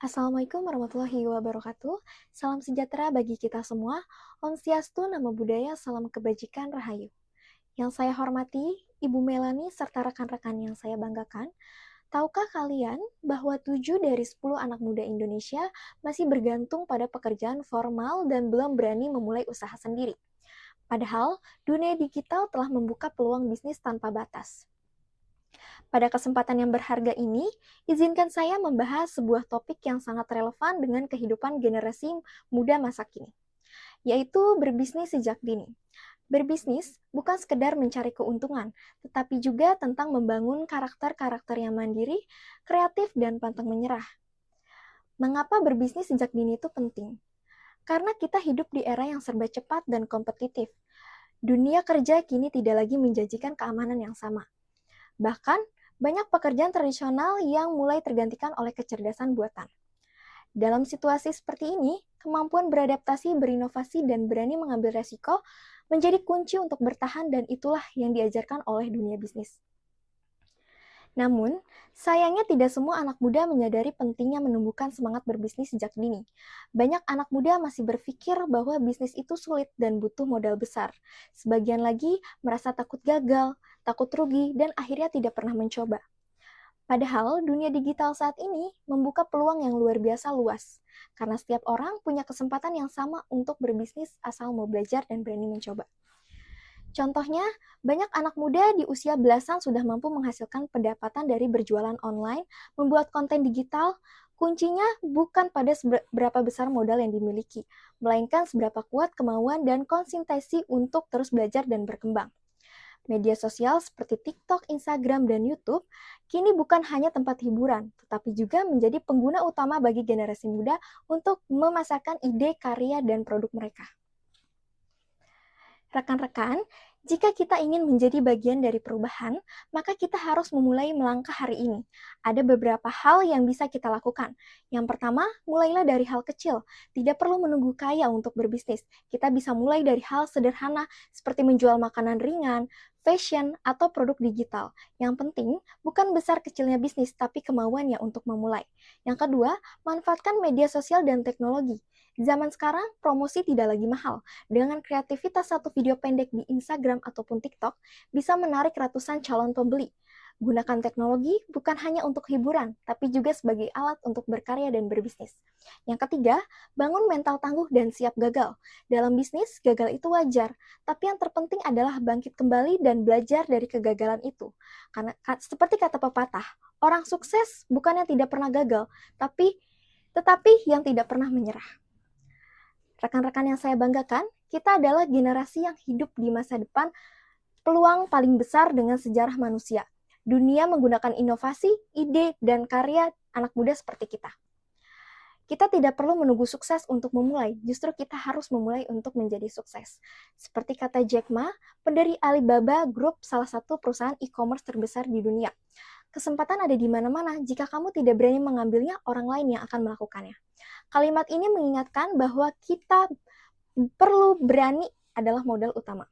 Assalamualaikum warahmatullahi wabarakatuh. Salam sejahtera bagi kita semua. Om Swastiastu, Namo Buddhaya, salam kebajikan, rahayu. Yang saya hormati, Ibu Melani serta rekan-rekan yang saya banggakan, tahukah kalian bahwa 7 dari 10 anak muda Indonesia masih bergantung pada pekerjaan formal dan belum berani memulai usaha sendiri? Padahal, dunia digital telah membuka peluang bisnis tanpa batas. Pada kesempatan yang berharga ini, izinkan saya membahas sebuah topik yang sangat relevan dengan kehidupan generasi muda masa kini, yaitu berbisnis sejak dini. Berbisnis bukan sekedar mencari keuntungan, tetapi juga tentang membangun karakter-karakter yang mandiri, kreatif, dan pantang menyerah. Mengapa berbisnis sejak dini itu penting? Karena kita hidup di era yang serba cepat dan kompetitif. Dunia kerja kini tidak lagi menjanjikan keamanan yang sama. Bahkan, banyak pekerjaan tradisional yang mulai tergantikan oleh kecerdasan buatan. Dalam situasi seperti ini, kemampuan beradaptasi, berinovasi, dan berani mengambil resiko menjadi kunci untuk bertahan, dan itulah yang diajarkan oleh dunia bisnis. Namun, sayangnya tidak semua anak muda menyadari pentingnya menumbuhkan semangat berbisnis sejak dini. Banyak anak muda masih berpikir bahwa bisnis itu sulit dan butuh modal besar. Sebagian lagi merasa takut gagal, takut rugi, dan akhirnya tidak pernah mencoba. Padahal, dunia digital saat ini membuka peluang yang luar biasa luas, karena setiap orang punya kesempatan yang sama untuk berbisnis asal mau belajar dan berani mencoba. Contohnya, banyak anak muda di usia belasan sudah mampu menghasilkan pendapatan dari berjualan online, membuat konten digital. Kuncinya bukan pada seberapa besar modal yang dimiliki, melainkan seberapa kuat kemauan dan konsistensi untuk terus belajar dan berkembang. Media sosial seperti TikTok, Instagram, dan YouTube kini bukan hanya tempat hiburan, tetapi juga menjadi pengguna utama bagi generasi muda untuk memasarkan ide, karya, dan produk mereka. Rekan-rekan, jika kita ingin menjadi bagian dari perubahan, maka kita harus memulai melangkah hari ini. Ada beberapa hal yang bisa kita lakukan. Yang pertama, mulailah dari hal kecil. Tidak perlu menunggu kaya untuk berbisnis. Kita bisa mulai dari hal sederhana seperti menjual makanan ringan, fashion, atau produk digital. Yang penting, bukan besar kecilnya bisnis, tapi kemauannya untuk memulai. Yang kedua, manfaatkan media sosial dan teknologi. Zaman sekarang, promosi tidak lagi mahal. Dengan kreativitas satu video pendek di Instagram ataupun TikTok, bisa menarik ratusan calon pembeli. Gunakan teknologi bukan hanya untuk hiburan, tapi juga sebagai alat untuk berkarya dan berbisnis. Yang ketiga, bangun mental tangguh dan siap gagal. Dalam bisnis, gagal itu wajar, tapi yang terpenting adalah bangkit kembali dan belajar dari kegagalan itu. Karena seperti kata pepatah, orang sukses bukan yang tidak pernah gagal, tetapi yang tidak pernah menyerah. Rekan-rekan yang saya banggakan, kita adalah generasi yang hidup di masa depan peluang paling besar dengan sejarah manusia. Dunia menggunakan inovasi, ide, dan karya anak muda seperti kita. Kita tidak perlu menunggu sukses untuk memulai, justru kita harus memulai untuk menjadi sukses. Seperti kata Jack Ma, pendiri Alibaba Group, salah satu perusahaan e-commerce terbesar di dunia. Kesempatan ada di mana-mana, jika kamu tidak berani mengambilnya, orang lain yang akan melakukannya. Kalimat ini mengingatkan bahwa kita perlu berani adalah modal utama.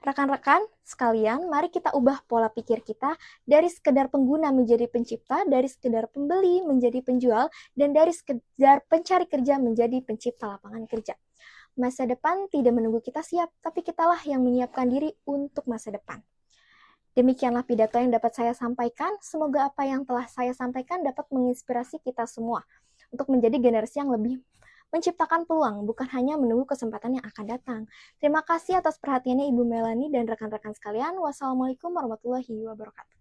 Rekan-rekan sekalian, mari kita ubah pola pikir kita dari sekedar pengguna menjadi pencipta, dari sekedar pembeli menjadi penjual, dan dari sekedar pencari kerja menjadi pencipta lapangan kerja. Masa depan tidak menunggu kita siap, tapi kitalah yang menyiapkan diri untuk masa depan. Demikianlah pidato yang dapat saya sampaikan. Semoga apa yang telah saya sampaikan dapat menginspirasi kita semua untuk menjadi generasi yang lebih menciptakan peluang, bukan hanya menunggu kesempatan yang akan datang. Terima kasih atas perhatiannya Ibu Melani dan rekan-rekan sekalian. Wassalamualaikum warahmatullahi wabarakatuh.